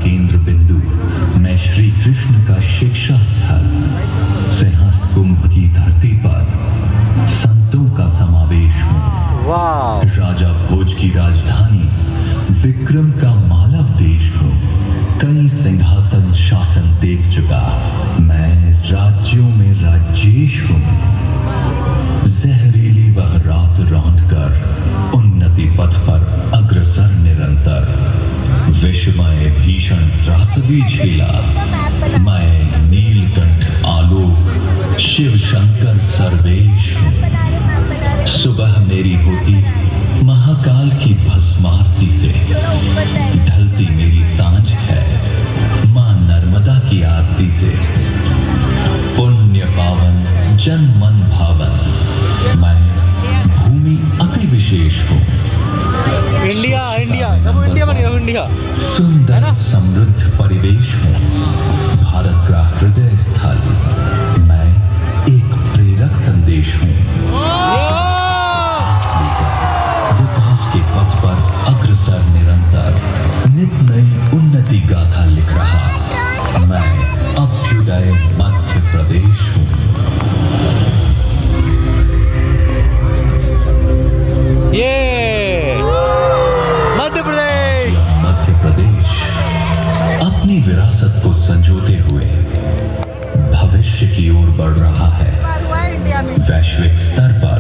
केंद्र बिंदु मैं श्री कृष्ण का शिक्षा स्थल सिंहस्थ कुंभ की धरती पर संतों का समावेश हूँ। वाह! राजा भोज की राजधानी विक्रम का मालव देश हूँ। कई सिंहासन शासन देख चुका मैं राज्यों में राजेश हूँ। जहरीली वह रात रौंद कर उन्नति पथ पर अग्रसर निरंतर विषमय भीषण त्रासदी झेला मैं नीलकंठ आलोक शिव शंकर सर्वेश हूँ। सुबह मेरी होती महाकाल की भस्मारती से ढलती मेरी सांझ है मां नर्मदा की आरती से। पुण्य पावन जन मन भावन मैं भूमि अति विशेष हूँ। इंडिया इंडिया अब इंडिया बन गया इंडिया। सुंदर समृद्ध परिवेश हूँ। भारत का हृदय स्थल मैं एक प्रेरक संदेश हूँ। विकास के पथ पर अग्रसर निरंतर नित नई उन्नति गाथा लिख रहा मैं अभ्युदय मध्य प्रदेश हूँ। ये मध्य प्रदेश। मध्य प्रदेश अपनी विरासत को संजोते हुए भविष्य की ओर बढ़ रहा है। वैश्विक स्तर पर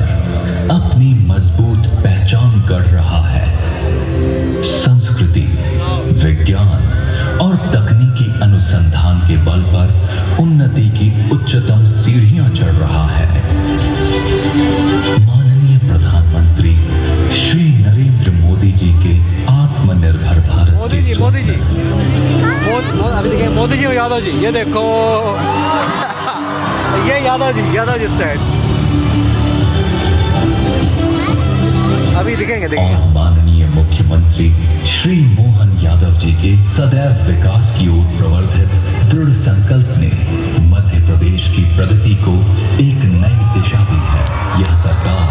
अपनी मजबूत पहचान गढ़ रहा है। संस्कृति, विज्ञान और तकनीकी अनुसंधान के बल पर उन्नति की उच्चतम सीढ़ियां चढ़ रहा है। माननीय प्रधानमंत्री श्री नरेंद्र मोदी जी के आत्मनिर्भर भारत मोदी जी अभी देखिए मोदी जी और यादव जी, ये देखो ये यादव जी सेट अभी दिखेंगे और माननीय मुख्यमंत्री श्री मोहन यादव जी के सदैव विकास की ओर प्रवर्धित दृढ़ संकल्प ने मध्य प्रदेश की प्रगति को एक नई दिशा दी है। यह सरकार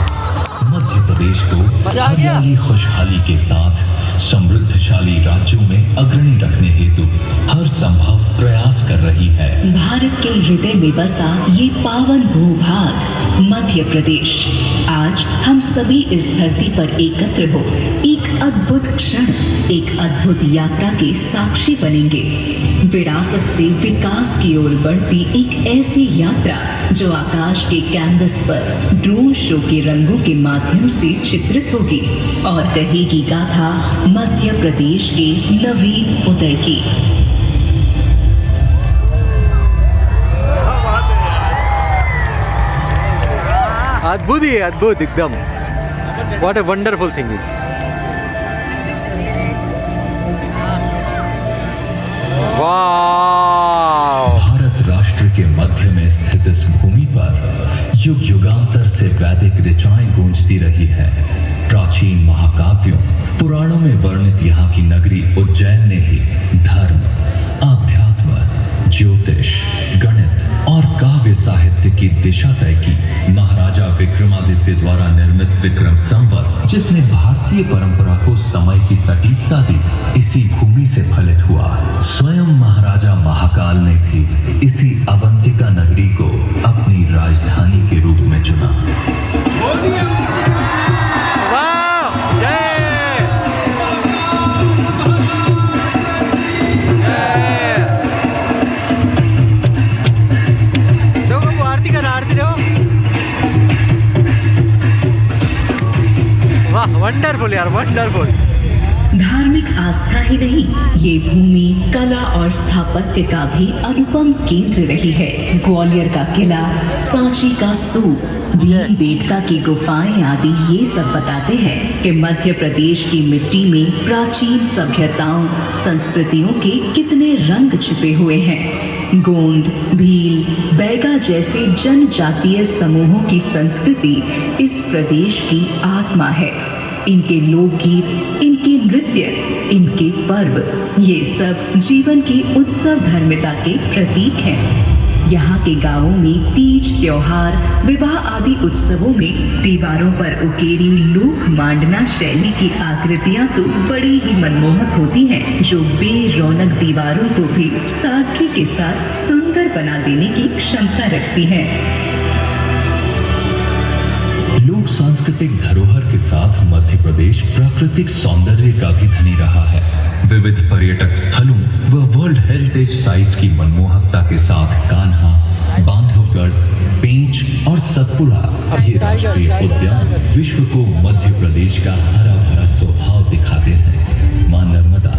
मध्य प्रदेश को हरियाली खुशहाली के साथ समृद्धशाली राज्यों में अग्रणी रखने हेतु हर संभव प्रयास कर रही है। भारत के हृदय में बसा ये पावन भूभाग मध्य प्रदेश, आज हम सभी इस धरती पर एकत्र हो एक अद्भुत क्षण, एक अद्भुत यात्रा के साक्षी बनेंगे। विरासत से विकास की ओर बढ़ती एक ऐसी यात्रा जो आकाश के कैनवस पर ड्रोन शो के रंगों के माध्यम से चित्रित होगी और कहेगी गाथा मध्य प्रदेश के नवीन उदय की। अद्भुत ही है, अद्भुत एकदम। What a wonderful thing is. वाह! भारत राष्ट्र के मध्य में स्थित इस भूमि पर युग युगांतर से वैदिक ऋचाएं गूंजती रही है। प्राचीन महाकाव्यों पुराणों में वर्णित यहाँ की नगरी उज्जैन ने ही धर्म, आध्यात्म, ज्योतिष, गणित और काव्य साहित्य की दिशा तय की। महाराजा विक्रमादित्य द्वारा निर्मित विक्रम संवत, जिसने भारतीय परंपरा को समय की सटीकता दी, इसी भूमि से फलित हुआ। स्वयं महाराजा महाकाल ने भी इसी अवंतिका नगरी को अपनी राजधानी के रूप में चुना। वंडरफुल यार, वंडरफुल। धार्मिक आस्था ही नहीं, ये भूमि कला और स्थापत्य का भी अनुपम केंद्र रही है। ग्वालियर का किला, सांची का स्तूप, भीमबेटका की गुफाएं आदि ये सब बताते हैं कि मध्य प्रदेश की मिट्टी में प्राचीन सभ्यताओं, संस्कृतियों के कितने रंग छिपे हुए हैं। गोंड, भील, बैगा जैसे जनजातीय समूहों की संस्कृति इस प्रदेश की आत्मा है। इनके लोकगीत, इनके नृत्य, इनके पर्व, ये सब जीवन की उत्सव धर्मिता के प्रतीक हैं। यहाँ के गांवों में तीज त्योहार, विवाह आदि उत्सवों में दीवारों पर उकेरी लोक मांडना शैली की आकृतियां तो बड़ी ही मनमोहक होती हैं, जो बेरौनक दीवारों को भी सादगी के साथ सुंदर बना देने की क्षमता रखती हैं। लोक सांस्कृतिक धरोहर के साथ मध्य प्रदेश प्राकृतिक सौंदर्य का भी धनी रहा है। विविध पर्यटक स्थलों व वर्ल्ड हेरिटेज साइट्स की मनमोहकता के साथ कान्हा, बांधवगढ़, पेंच और सतपुड़ा ये राष्ट्रीय उद्यान विश्व को मध्य प्रदेश का हरा भरा स्वभाव दिखाते हैं। मां नर्मदा,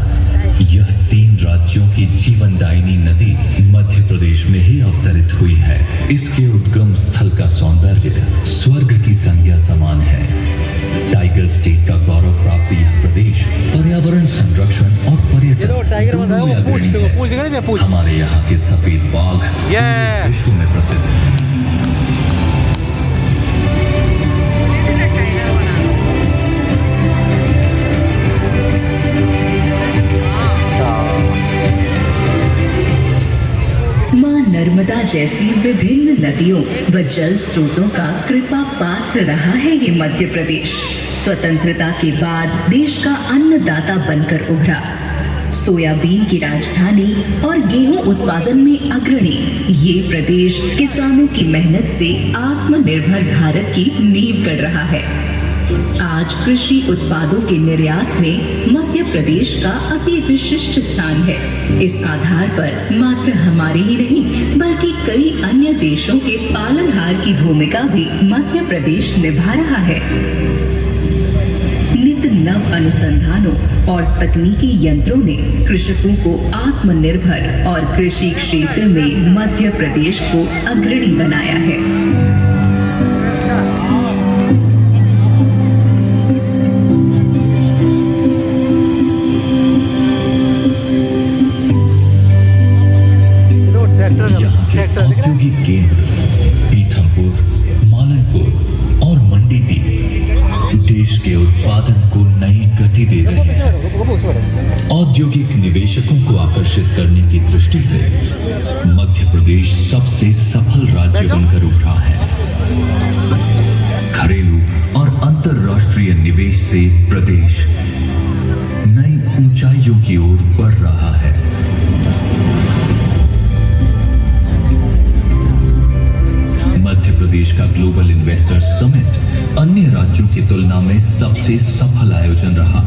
यह 3 राज्यों की जीवनदायिनी नदी मध्य प्रदेश में ही अवतरित हुई है। इसके उद्गम स्थल का सौंदर्य स्वर्ग की संज्ञा समान है। टाइगर स्टेट का गौरव प्राप्त यह प्रदेश पर्यावरण संरक्षण और पर्यटन दोनों में अग्रणी है। हमारे यहाँ के सफेद बाघ विश्व में प्रसिद्ध है। नर्मदा जैसी विभिन्न नदियों व जल स्रोतों का कृपा पात्र रहा है ये मध्य प्रदेश। स्वतंत्रता के बाद देश का अन्नदाता बनकर उभरा। सोयाबीन की राजधानी और गेहूं उत्पादन में अग्रणी ये प्रदेश किसानों की मेहनत से आत्मनिर्भर भारत की नींव गढ़ रहा है। आज कृषि उत्पादों के निर्यात में मध्य प्रदेश का अति विशिष्ट स्थान है। इस आधार पर मात्र हमारे ही नहीं बल्कि कई अन्य देशों के पालनहार की भूमिका भी मध्य प्रदेश निभा रहा है। नित नव अनुसंधानों और तकनीकी यंत्रों ने कृषकों को आत्मनिर्भर और कृषि क्षेत्र में मध्य प्रदेश को अग्रणी बनाया है। यहाँ के औद्योगिक केंद्र पीथमपुर, मालनपुर और मंडीदीप देश के उत्पादन को नई गति दे रहे हैं। औद्योगिक निवेशकों को आकर्षित करने की दृष्टि से मध्य प्रदेश सबसे सफल राज्य बनकर उभरा है। घरेलू और अंतर्राष्ट्रीय निवेश से प्रदेश नई ऊंचाइयों की ओर बढ़ रहा है। मध्य प्रदेश का ग्लोबल इन्वेस्टर्स समिट अन्य राज्यों की तुलना में सबसे सफल आयोजन रहा।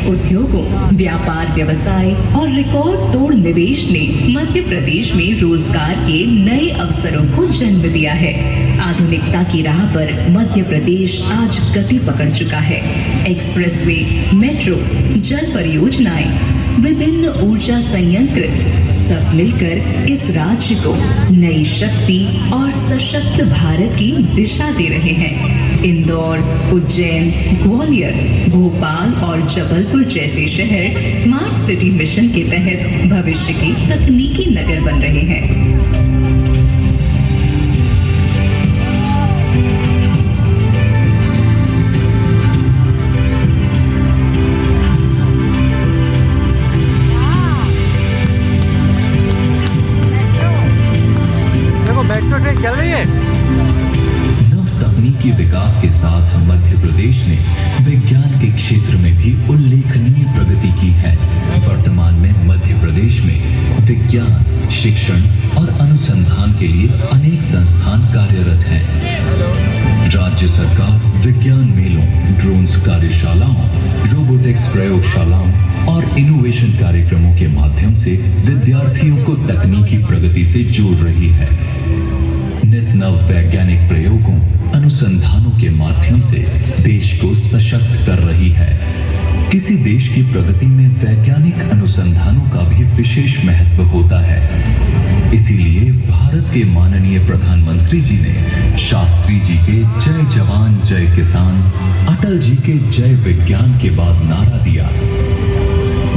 उद्योगों, व्यापार व्यवसाय और रिकॉर्ड तोड़ निवेश ने मध्य प्रदेश में रोजगार के नए अवसरों को जन्म दिया है। आधुनिकता की राह पर मध्य प्रदेश आज गति पकड़ चुका है। एक्सप्रेसवे, मेट्रो, जल परियोजनाएं, विभिन्न ऊर्जा संयंत्र सब मिलकर इस राज्य को नई शक्ति और सशक्त भारत की दिशा दे रहे हैं। इंदौर, उज्जैन, ग्वालियर, भोपाल और जबलपुर जैसे शहर स्मार्ट सिटी मिशन के तहत भविष्य के तकनीकी नगर बन रहे हैं। मेट्रो ट्रेन चल रही है। नव तकनीकी विकास के साथ मध्य प्रदेश ने विज्ञान के क्षेत्र में भी उल्लेखनीय प्रगति की है। वर्तमान में मध्य प्रदेश में विज्ञान, शिक्षण और अनुसंधान के लिए अनेक संस्थान कार्यरत हैं। राज्य सरकार विज्ञान मेलों, ड्रोन्स कार्यशालाओं, रोबोटिक्स प्रयोगशालाओं और इनोवेशन कार्यक्रमों के माध्यम से विद्यार्थियों को तकनीकी प्रगति से जोड़ रही है। नित नव वैज्ञानिक प्रयोगों, अनुसंधानों के माध्यम से देश को सशक्त कर रही है। किसी देश की प्रगति में वैज्ञानिक अनुसंधानों का भी विशेष महत्व होता है। इसीलिए भारत के माननीय प्रधानमंत्री जी ने शास्त्री जी के जय जवान जय किसान, अटल जी के जय विज्ञान के बाद नारा दिया,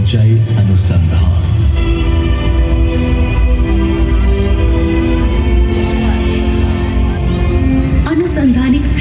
जय अनुसंधान।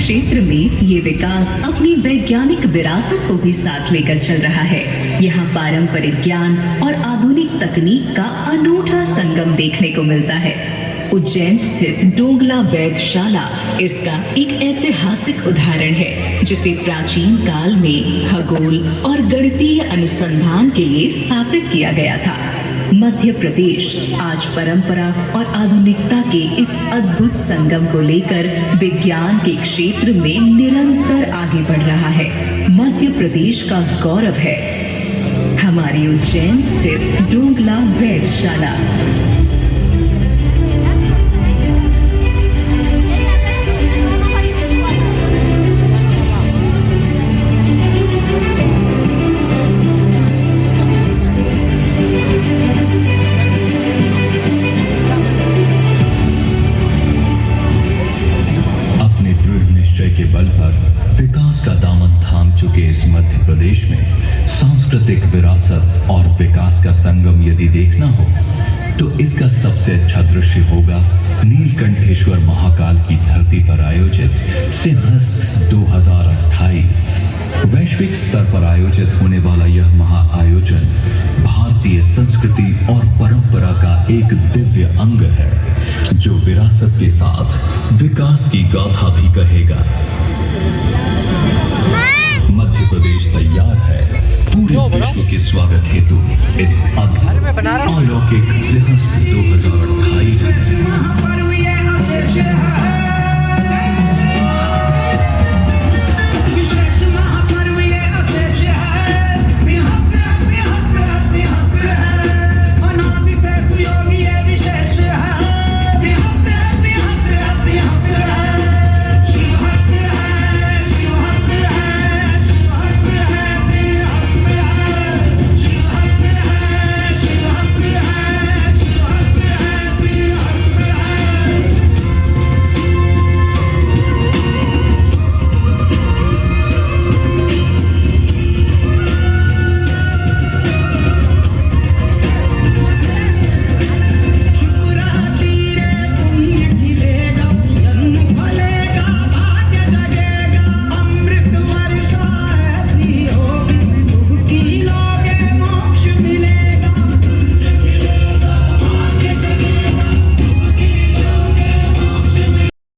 क्षेत्र में ये विकास अपनी वैज्ञानिक विरासत को भी साथ लेकर चल रहा है। यहाँ पारंपरिक ज्ञान और आधुनिक तकनीक का अनूठा संगम देखने को मिलता है। उज्जैन स्थित डोंगला वेधशाला इसका एक ऐतिहासिक उदाहरण है, जिसे प्राचीन काल में खगोल और गणितीय अनुसंधान के लिए स्थापित किया गया था। मध्य प्रदेश आज परंपरा और आधुनिकता के इस अद्भुत संगम को लेकर विज्ञान के क्षेत्र में निरंतर आगे बढ़ रहा है। मध्य प्रदेश का गौरव है हमारी उज्जैन स्थित डोंगला वेधशाला। के बल पर विकास का दामन थाम चुके इस मध्य प्रदेश में सांस्कृतिक विरासत और विकास का संगम यदि देखना हो तो इसका सबसे अच्छा दृश्य होगा नीलकंठेश्वर महाकाल की धरती पर आयोजित सिंहस्थ 2028। वैश्विक स्तर पर आयोजित होने वाला यह महाआयोजन भारतीय संस्कृति और परंपरा का एक दिव्य अंग है, जो विरासत के साथ विकास की गाथा भी कहेगा। मध्य प्रदेश तैयार है पूरे विश्व के स्वागत हेतु इस अद्भुत अलौकिक सिंहस्थ 2028।